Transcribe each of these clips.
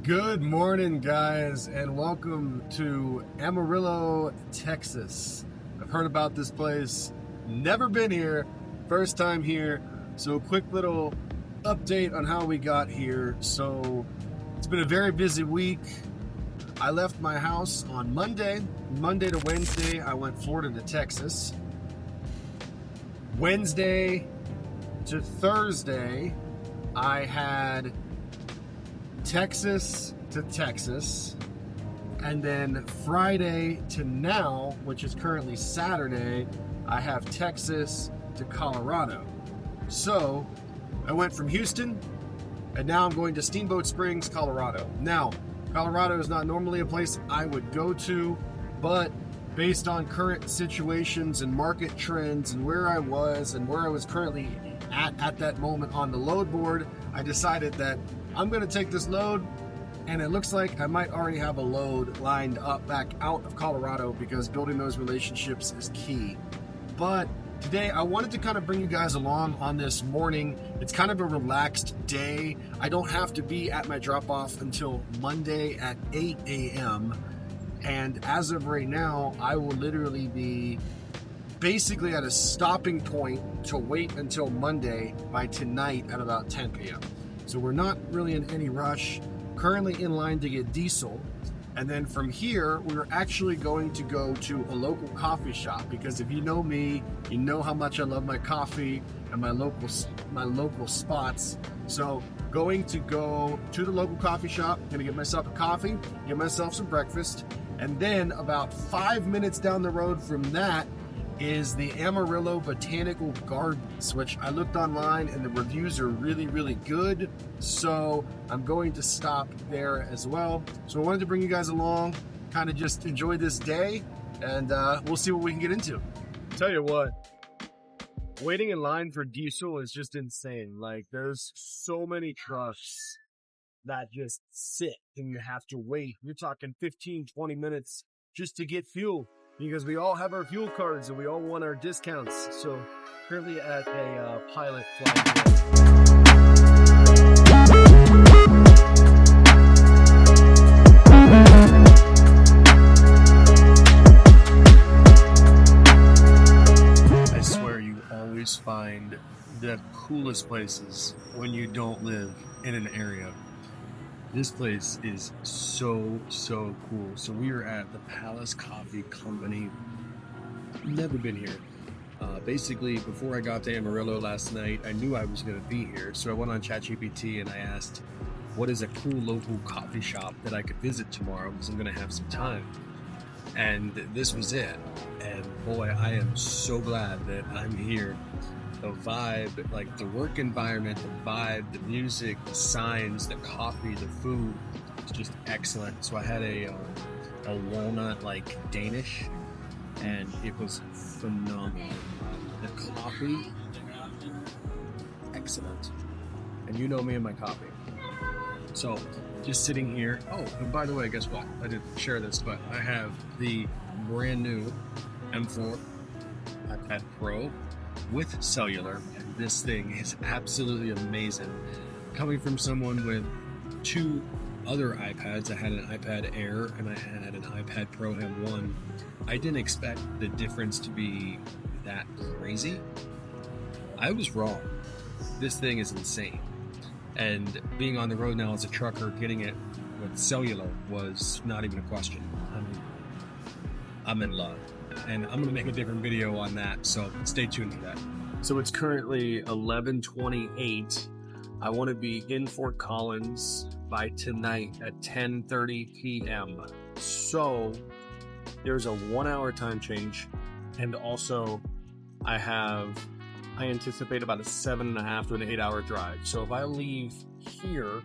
Good morning, guys, and welcome to Amarillo, Texas. I've heard about this place, never been here, first time here. So, quick little update on how we got here. So, it's been a very busy week. I left my house on Monday to Wednesday. I went Florida to Texas. Wednesday to Thursday, I had Texas to Texas, and then Friday to now, which is currently Saturday, I have Texas to Colorado. So I went from Houston, and now I'm going to Steamboat Springs, Colorado. Now, Colorado is not normally a place I would go to, but based on current situations and market trends and where I was and where I was currently at that moment on the load board, I decided that I'm going to take this load, and it looks like I might already have a load lined up back out of Colorado because building those relationships is key. But today I wanted to kind of bring you guys along on this morning. It's kind of a relaxed day. I don't have to be at my drop-off until Monday at 8 a.m. And as of right now, I will literally be basically at a stopping point to wait until Monday by tonight at about 10 p.m. So we're not really in any rush. Currently in line to get diesel. And then from here, we're actually going to go to a local coffee shop, because if you know me, you know how much I love my coffee and my local spots. So going to go to the local coffee shop, gonna get myself a coffee, get myself some breakfast, and then about 5 minutes down the road from that is the Amarillo Botanical Gardens, which I looked online and the reviews are really, really good. So I'm going to stop there as well. So I wanted to bring you guys along, kind of just enjoy this day, and we'll see what we can get into. Tell you what, waiting in line for diesel is just insane. Like, there's so many trucks that just sit and you have to wait. You're talking 15, 20 minutes just to get fuel, because we all have our fuel cards and we all want our discounts. So currently at a pilot flight. I swear you always find the coolest places when you don't live in an area. This place is so cool. So we are at the Palace Coffee Company. Never been here. Basically, before I got to Amarillo last night, I knew I was going to be here. So I went on ChatGPT and I asked, what is a cool local coffee shop that I could visit tomorrow, because I'm going to have some time. And this was it. And boy, I am so glad that I'm here. The vibe, like the work environment, the vibe, the music, the signs, the coffee, the food, it's just excellent. So I had a walnut like Danish, and it was phenomenal. The coffee, excellent. And you know me and my coffee. So just sitting here. Oh, and by the way, guess what? I didn't share this, but I have the brand new M4 iPad Pro with cellular, and this thing is absolutely amazing. Coming from someone with two other iPads, I had an iPad Air and I had an iPad Pro M1. I didn't expect the difference to be that crazy. I was wrong. This thing is insane. And being on the road now as a trucker, getting it with cellular was not even a question. I mean, I'm in love. And I'm going to make a different video on that, so stay tuned for that. So it's currently 11:28. I want to be in Fort Collins by tonight at 10:30 p.m. So there's a 1 hour time change, and also I anticipate about a 7.5 to an 8 hour drive. So if I leave here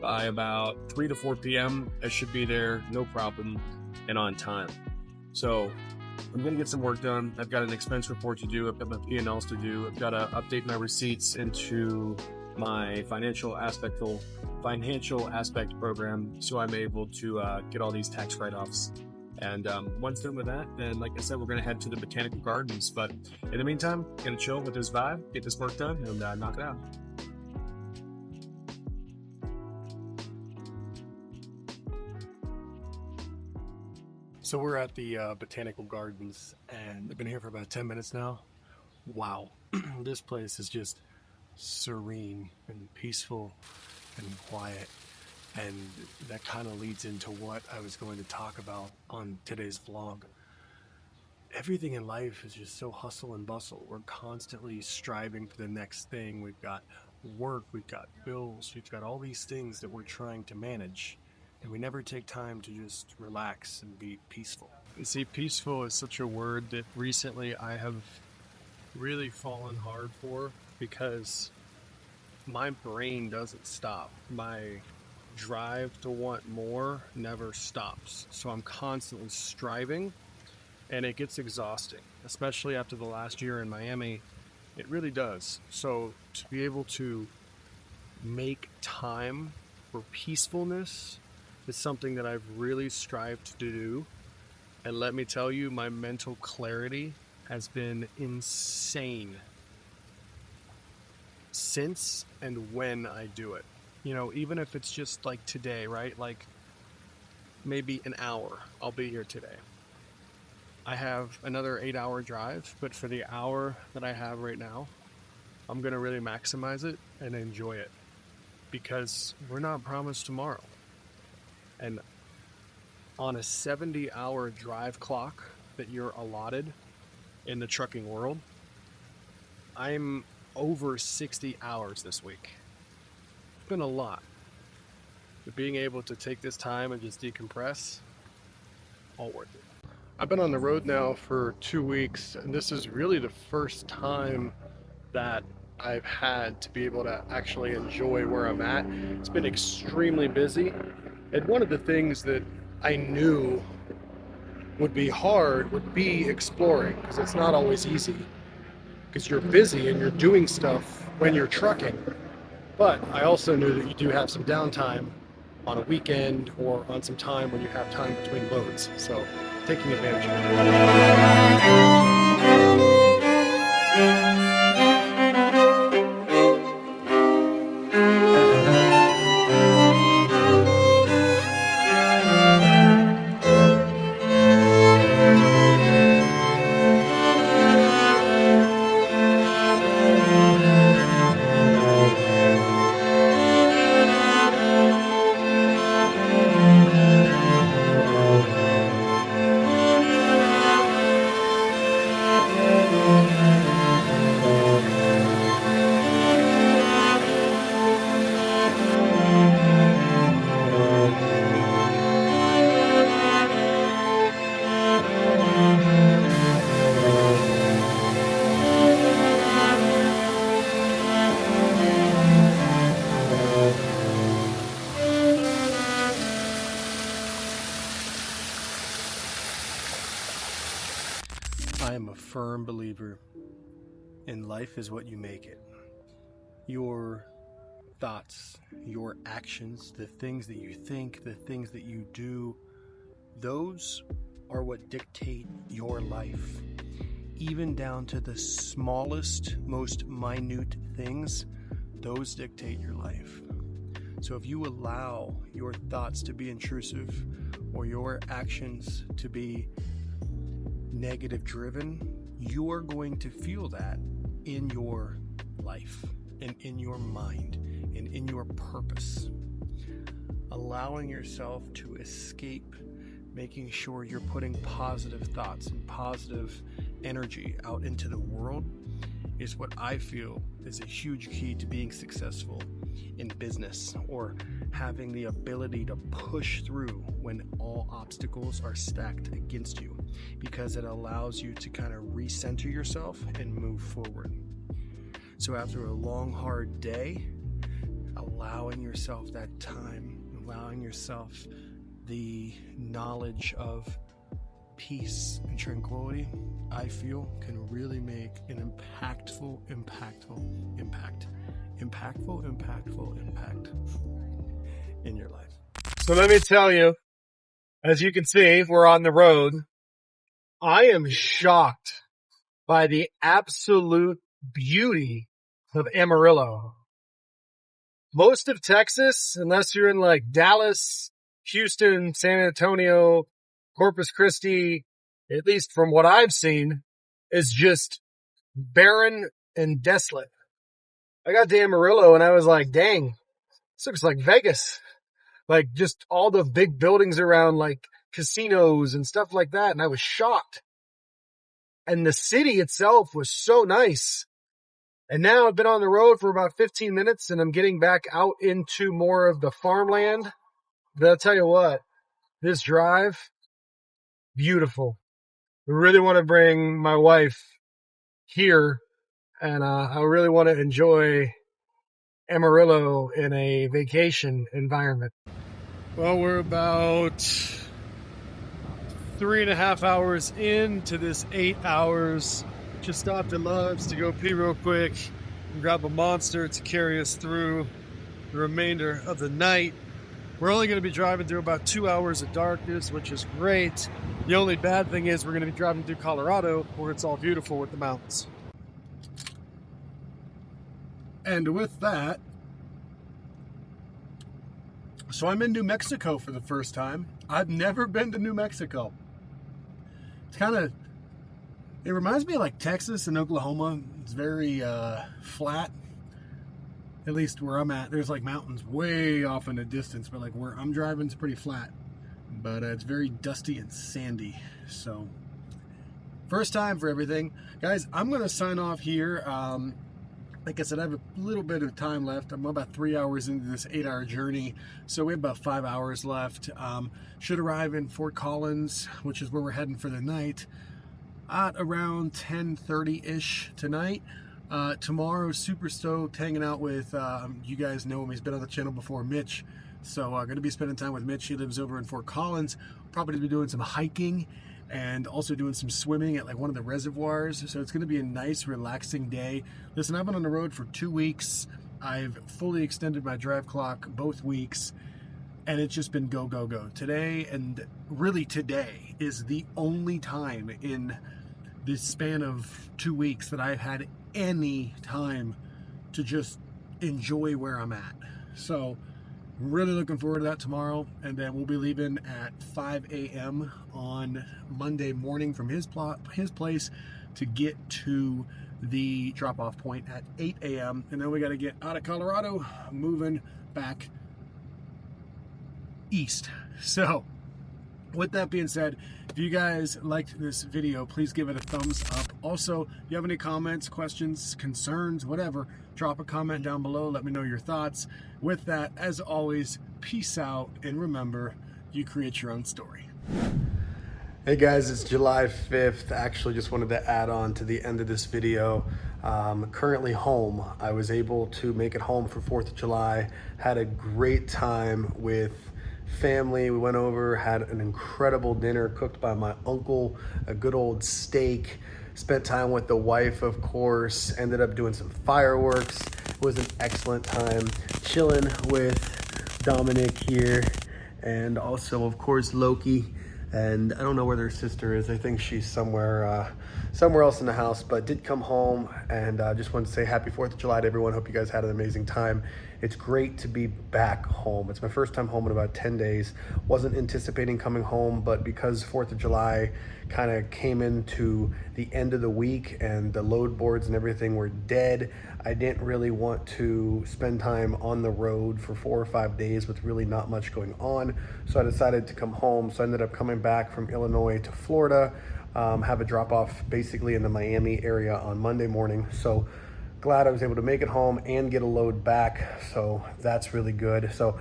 by about 3 to 4 p.m., I should be there, no problem, and on time. So I'm going to get some work done. I've got an expense report to do. I've got my P&Ls to do. I've got to update my receipts into my financial aspect program, so I'm able to get all these tax write-offs. And once done with that, then like I said, we're going to head to the Botanical Gardens. But in the meantime, going to chill with this vibe, get this work done, and knock it out. So we're at the Botanical Gardens, and I've been here for about 10 minutes now. Wow, this place is just serene and peaceful and quiet. And that kind of leads into what I was going to talk about on today's vlog. Everything in life is just so hustle and bustle. We're constantly striving for the next thing. We've got work, we've got bills, we've got all these things that we're trying to manage. And we never take time to just relax and be peaceful. You see, peaceful is such a word that recently I have really fallen hard for because my brain doesn't stop. My drive to want more never stops. So I'm constantly striving, and it gets exhausting, especially after the last year in Miami. It really does. So to be able to make time for peacefulness is something that I've really strived to do. And let me tell you, my mental clarity has been insane since and when I do it. You know, even if it's just like today, right? Like maybe an hour, I'll be here today. I have another 8-hour drive, but for the hour that I have right now, I'm going to really maximize it and enjoy it because we're not promised tomorrow. And on a 70-hour drive clock that you're allotted in the trucking world, I'm over 60 hours this week. It's been a lot. But being able to take this time and just decompress, all worth it. I've been on the road now for 2 weeks, and this is really the first time that I've had to be able to actually enjoy where I'm at. It's been extremely busy, and one of the things that I knew would be hard would be exploring, because it's not always easy, because you're busy and you're doing stuff when you're trucking. But I also knew that you do have some downtime on a weekend or on some time when you have time between loads. So taking advantage of it. I am a firm believer in life is what you make it. Your thoughts, your actions, the things that you think, the things that you do, those are what dictate your life. Even down to the smallest, most minute things, those dictate your life. So if you allow your thoughts to be intrusive or your actions to be negative driven, you are going to feel that in your life and in your mind and in your purpose. Allowing yourself to escape, making sure you're putting positive thoughts and positive energy out into the world is what I feel is a huge key to being successful in business or having the ability to push through when all obstacles are stacked against you, because it allows you to kind of recenter yourself and move forward. So after a long, hard day, allowing yourself that time, allowing yourself the knowledge of peace and tranquility, I feel can really make an impactful impact in your life. So let me tell you, as you can see, we're on the road. I am shocked by the absolute beauty of Amarillo. Most of Texas, unless you're in like Dallas, Houston, San Antonio, Corpus Christi, at least from what I've seen, is just barren and desolate. I got to Amarillo and I was like, dang, this looks like Vegas. Like just all the big buildings around, like casinos and stuff like that. And I was shocked. And the city itself was so nice. And now I've been on the road for about 15 minutes and I'm getting back out into more of the farmland. But I'll tell you what, this drive, beautiful. I really want to bring my wife here, and I really want to enjoy Amarillo in a vacation environment. Well, we're about 3.5 hours into this 8 hours. Just stopped at Love's to go pee real quick and grab a Monster to carry us through the remainder of the night. We're only going to be driving through about 2 hours of darkness, which is great. The only bad thing is we're going to be driving through Colorado, where it's all beautiful with the mountains. And with that, so I'm in New Mexico for the first time. I've never been to New Mexico. It's kind of, it reminds me of like Texas and Oklahoma. It's very flat. At least where I'm at, there's like mountains way off in the distance, but like where I'm driving is pretty flat. But it's very dusty and sandy. So, first time for everything. Guys, I'm going to sign off here. Like I said, I have a little bit of time left. I'm about 3 hours into this 8-hour journey. So we have about 5 hours left. Should arrive in Fort Collins, which is where we're heading for the night, at around 10:30-ish tonight. Tomorrow, super stoked, hanging out with, you guys know him, he's been on the channel before, Mitch. So going to be spending time with Mitch. He lives over in Fort Collins. Probably be doing some hiking and also doing some swimming at like one of the reservoirs. So it's going to be a nice, relaxing day. Listen, I've been on the road for 2 weeks. I've fully extended my drive clock both weeks, and it's just been go, go, go. Today, and really today, is the only time in this span of 2 weeks that I've had any time to just enjoy where I'm at. So really looking forward to that tomorrow, and then we'll be leaving at 5 a.m. on Monday morning from his place to get to the drop-off point at 8 a.m. and then we got to get out of Colorado, moving back east. So with that being said, if you guys liked this video, please give it a thumbs up. Also, if you have any comments, questions, concerns, whatever, drop a comment down below. Let me know your thoughts. With that, as always, peace out, and remember, you create your own story. Hey guys, it's July 5th. Actually, just wanted to add on to the end of this video. Currently home. I was able to make it home for 4th of July. Had a great time with family. We went over, had an incredible dinner cooked by my uncle, a good old steak. Spent time with the wife, of course. Ended up doing some fireworks. It was an excellent time chilling with Dominic here, and also, of course, Loki. And I don't know where their sister is. I think she's somewhere else in the house, but did come home, and just wanted to say happy 4th of July to everyone. Hope you guys had an amazing time. It's great to be back home. It's my first time home in about 10 days. Wasn't anticipating coming home, but because 4th of July kind of came into the end of the week and the load boards and everything were dead, I didn't really want to spend time on the road for 4 or 5 days with really not much going on. So I decided to come home. So I ended up coming back from Illinois to Florida, have a drop off basically in the Miami area on Monday morning. So glad I was able to make it home and get a load back. So that's really good. So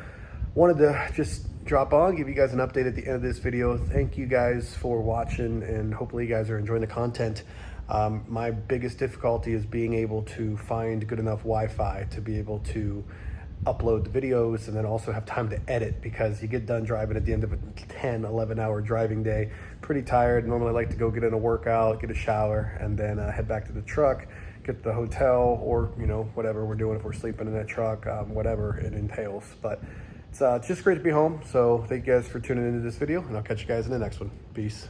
wanted to just drop on, give you guys an update at the end of this video. Thank you guys for watching, and hopefully you guys are enjoying the content. My biggest difficulty is being able to find good enough Wi-Fi to be able to upload the videos and then also have time to edit, because you get done driving at the end of a 10-11 hour driving day, pretty tired. Normally I like to go get in a workout, get a shower, and then head back to the truck, get to the hotel, or whatever we're doing, if we're sleeping in that truck, whatever it entails. But it's just great to be home. So thank you guys for tuning into this video, and I'll catch you guys in the next one. Peace.